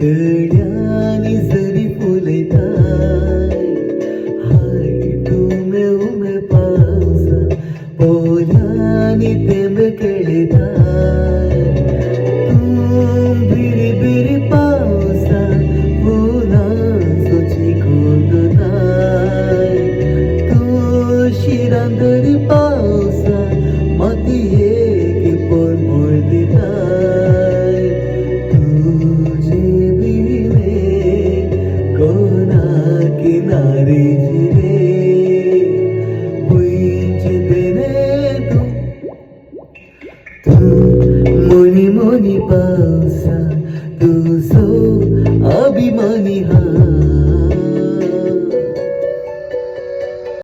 तळ्यानी जरी फुलताय हाय तुमे उमे पावसा पोल्यानी थेंब खेळताय तूं बिरी बिरी पावसा फुलांचो चिखल दोताय तूं शिरांदरी पावसा मातयेक परमळ दिताय तुझे बिने कोणाक नारी जिरे खुंयचे देणे तूं मोनी मोनी पावसा तूं